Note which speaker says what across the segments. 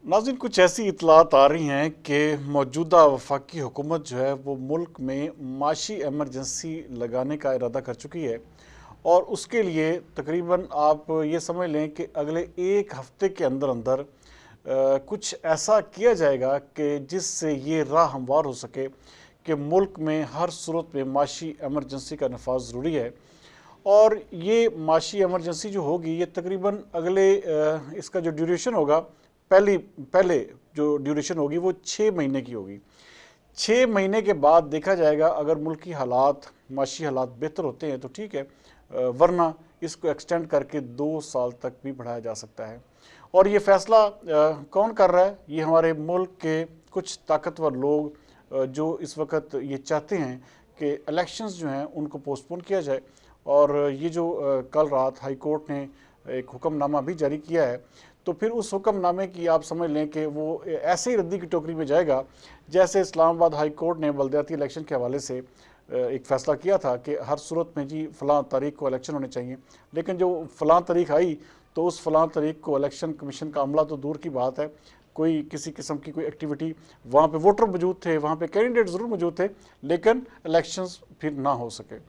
Speaker 1: नाज़रीन, कुछ ऐसी इतलात आ रही हैं कि मौजूदा वफाकी हुकूमत जो है वो मुल्क में माशी एमरजेंसी लगाने का इरादा कर चुकी है। और उसके लिए तकरीबन आप ये समझ लें कि अगले एक हफ्ते के अंदर अंदर कुछ ऐसा किया जाएगा कि जिससे ये राह हमवार हो सके कि मुल्क में हर सूरत में माशी एमरजेंसी का नफाज ज़रूरी है। और ये माशी एमरजेंसी जो होगी ये तकरीबन अगले इसका जो ड्यूरेशन होगा, पहले जो ड्यूरेशन होगी वो 6 महीने की होगी। 6 महीने के बाद देखा जाएगा, अगर मुल्क की हालात, माशी हालात बेहतर होते हैं तो ठीक है, वरना इसको एक्सटेंड करके 2 साल तक भी बढ़ाया जा सकता है। और ये फैसला कौन कर रहा है? ये हमारे मुल्क के कुछ ताकतवर लोग जो इस वक्त ये चाहते हैं कि इलेक्शंस जो हैं उनको पोस्टपोन किया जाए। और ये जो कल रात हाई कोर्ट ने एक हुक्मनामा भी जारी किया है, तो फिर उस हुक्मनामे की आप समझ लें कि वो ऐसे ही रद्दी की टोकरी में जाएगा जैसे इस्लामाबाद हाई कोर्ट ने बलदियाती इलेक्शन के हवाले से एक फ़ैसला किया था कि हर सूरत में जी फ़लाँ तारीख को इलेक्शन होने चाहिए। लेकिन जो फ़लाँ तारीख आई तो उस फ़लाँ तारीख को इलेक्शन कमीशन का अमला तो दूर की बात है, कोई किसी किस्म की कोई एक्टिविटी, वहाँ पे वोटर मौजूद थे, वहाँ पे कैंडिडेट ज़रूर मौजूद थे, लेकिन इलेक्शंस फिर ना हो सके।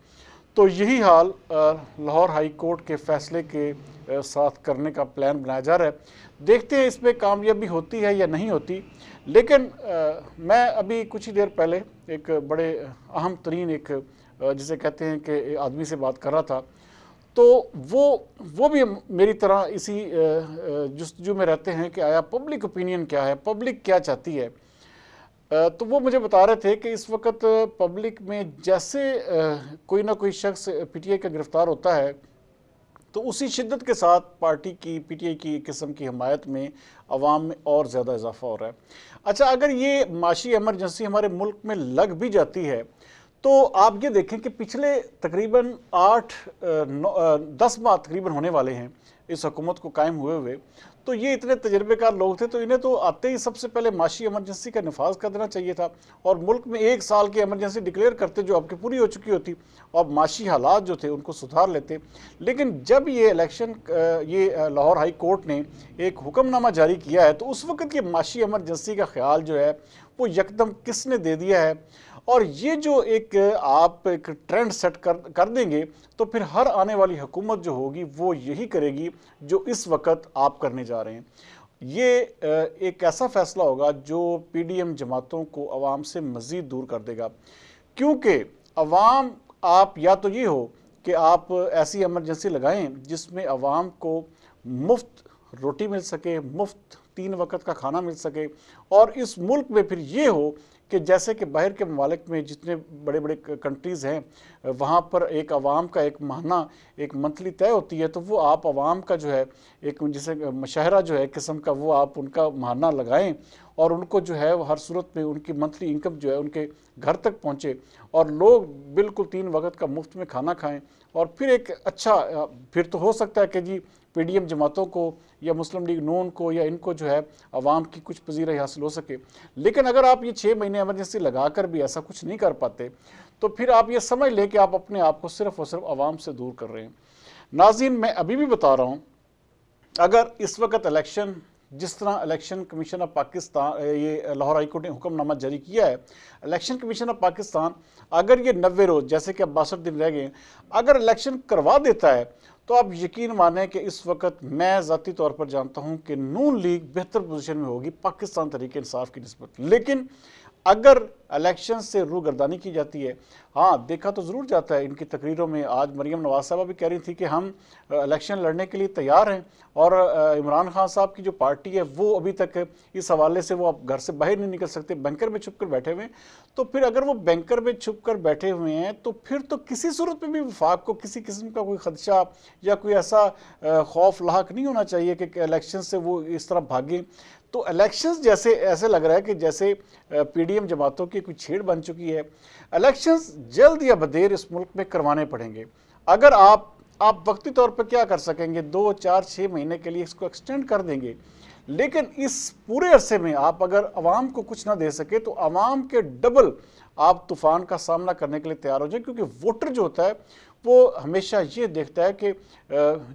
Speaker 1: तो यही हाल लाहौर हाई कोर्ट के फैसले के साथ करने का प्लान बनाया जा रहा है। देखते हैं इसमें कामयाबी होती है या नहीं होती। लेकिन मैं अभी कुछ ही देर पहले एक बड़े अहम तरीन एक जिसे कहते हैं कि आदमी से बात कर रहा था, तो वो भी मेरी तरह इसी जस्तजू में रहते हैं कि आया पब्लिक ओपिनियन क्या है, पब्लिक क्या चाहती है। तो वो मुझे बता रहे थे कि इस वक्त पब्लिक में जैसे कोई ना कोई शख्स पीटीआई का गिरफ्तार होता है तो उसी शिद्दत के साथ पार्टी की, पीटीआई की किस्म की हमायत में अवाम में और ज़्यादा इजाफा हो रहा है। अच्छा, अगर ये माशी एमरजेंसी हमारे मुल्क में लग भी जाती है तो आप ये देखें कि पिछले तकरीबन 10 माह तकरीबन होने वाले हैं इस हुकूमत को कायम हुए हुए। तो ये इतने तजर्बेकार लोग थे, तो इन्हें तो आते ही सबसे पहले माशी एमरजेंसी का नफाज कर देना चाहिए था और मुल्क में 1 साल की एमरजेंसी डिक्लेयर करते जो आपकी पूरी हो चुकी होती और माशी हालात जो थे उनको सुधार लेते। लेकिन जब ये इलेक्शन ये लाहौर हाई कोर्ट ने एक हुक्मनामा जारी किया है तो उस वक्त की माशी एमरजेंसी का ख्याल जो है वो यकदम किसने दे दिया है। और ये जो एक आप एक ट्रेंड सेट कर देंगे तो फिर हर आने वाली हुकूमत जो होगी वो यही करेगी जो इस वक्त आप करने जा रहे हैं। ये एक ऐसा फैसला होगा जो पीडीएम जमातों को आवाम से मज़ीद दूर कर देगा, क्योंकि आवाम, आप या तो ये हो कि आप ऐसी एमरजेंसी लगाएं जिसमें आवाम को मुफ्त रोटी मिल सके, मुफ्त 3 वक्त का खाना मिल सके। और इस मुल्क में फिर ये हो कि जैसे कि बाहर के ममालिक में जितने बड़े बड़े कंट्रीज़ हैं वहाँ पर एक आवाम का एक महीना, एक मंथली तय होती है, तो वो आप आवाम का जो है एक जिसे मशाहरा जो है किस्म का, वो आप उनका महीना लगाएं और उनको जो है हर सूरत में उनकी मंथली इनकम जो है उनके घर तक पहुँचे और लोग बिल्कुल 3 वक्त का मुफ्त में खाना खाएँ। और फिर एक अच्छा, फिर तो हो सकता है कि जी पीडीएम जमातों को या मुस्लिम लीग नून को या इनको जो है अवाम की कुछ पजीराई हासिल हो सके। लेकिन अगर आप ये 6 महीने एमरजेंसी लगा कर भी ऐसा कुछ नहीं कर पाते तो फिर आप ये समझ लें कि आप अपने आप को सिर्फ और सिर्फ अवाम से दूर कर रहे हैं। नाज़रीन, मैं अभी भी बता रहा हूँ, अगर इस वक्त इलेक्शन, जिस तरह इलेक्शन कमीशन ऑफ पाकिस्तान, ये लाहौर हाई कोर्ट ने हुक्मनामा जारी किया है, इलेक्शन कमीशन ऑफ पाकिस्तान अगर ये 90 रोज़, जैसे कि अब 62 दिन रह गए, अगर इलेक्शन करवा देता है तो आप यकीन माने कि इस वक्त मैं ज़ाती तौर पर जानता हूँ कि नून लीग बेहतर पोजीशन में होगी पाकिस्तान तहरीक इंसाफ की निस्बत। लेकिन अगर इलेक्शन से रूगर्दानी की जाती है, हाँ देखा तो ज़रूर जाता है इनकी तकरीरों में। आज मरीम नवाज साहबा भी कह रही थी कि हम इलेक्शन लड़ने के लिए तैयार हैं और इमरान खान साहब की जो पार्टी है वो अभी तक इस हवाले से वो अब घर से बाहर नहीं निकल सकते, बैंकर में छुप कर बैठे हुए हैं। तो फिर अगर वो बैंकर में छुप कर बैठे हुए हैं तो फिर तो किसी सूरत में भी वफाक को किसी किस्म का कोई खदशा या कोई ऐसा खौफ लाक नहीं होना चाहिए कि इलेक्शन से वो इस तरह भागें। तो इलेक्शंस जैसे ऐसे लग रहा है कि जैसे पीडीएम जमातों की कोई छेड़ बन चुकी है। इलेक्शंस जल्द या बदेर इस मुल्क में करवाने पड़ेंगे। अगर आप वक्ती तौर पर क्या कर सकेंगे, 2, 4, 6 महीने के लिए इसको एक्सटेंड कर देंगे, लेकिन इस पूरे अरसे में आप अगर आवाम को कुछ ना दे सके तो आवाम के डबल आप तूफान का सामना करने के लिए तैयार हो जाए, क्योंकि वोटर जो होता है वो हमेशा ये देखता है कि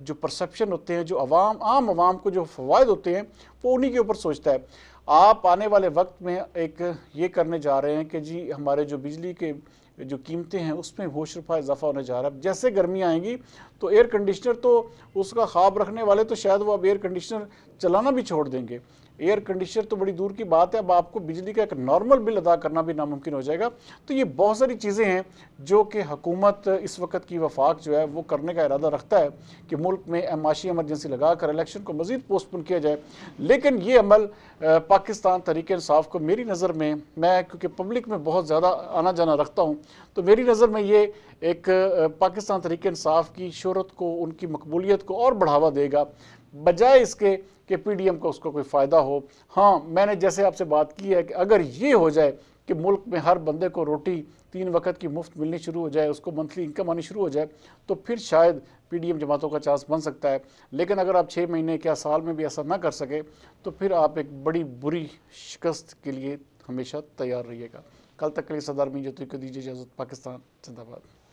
Speaker 1: जो परसेप्शन होते हैं, जो आम आवाम को जो फ़वाइद होते हैं, वो उन्हीं के ऊपर सोचता है। आप आने वाले वक्त में एक ये करने जा रहे हैं कि जी हमारे जो बिजली के जो कीमतें हैं उसमें होशरुफा इजाफा होने जा रहा है। जैसे गर्मी आएंगी तो एयर कंडीशनर तो उसका ख्वाब रखने वाले तो शायद वो अब एयर कंडीशनर चलाना भी छोड़ देंगे। एयर कंडीशनर तो बड़ी दूर की बात है, अब आपको बिजली का एक नॉर्मल बिल अदा करना भी नामुमकिन हो जाएगा। तो ये बहुत सारी चीज़ें हैं जो कि हुकूमत इस वक्त की वफाक जो है वो करने का इरादा रखता है कि मुल्क में माशी एमरजेंसी लगा कर इलेक्शन को मज़ीद पोस्टपोन किया जाए। लेकिन ये अमल पाकिस्तान तहरीक इंसाफ को मेरी नज़र में, मैं क्योंकि पब्लिक में बहुत ज़्यादा आना जाना रखता हूँ, तो मेरी नज़र में ये एक पाकिस्तान तहरीक इंसाफ की शोहरत को, उनकी मकबूलियत को और बढ़ावा देगा, बजाय इसके कि पीडीएम को उसको कोई फ़ायदा हो। हाँ, मैंने जैसे आपसे बात की है कि अगर ये हो जाए कि मुल्क में हर बंदे को रोटी 3 वक्त की मुफ्त मिलनी शुरू हो जाए, उसको मंथली इनकम आनी शुरू हो जाए, तो फिर शायद पीडीएम जमातों का चांस बन सकता है। लेकिन अगर आप 6 महीने क्या साल में भी ऐसा ना कर सके तो फिर आप एक बड़ी बुरी शिकस्त के लिए हमेशा तैयार रहिएगा। कल तक के लिए सरदार मीर को दीजिए इजाज़त। पाकिस्तान जिंदाबाद।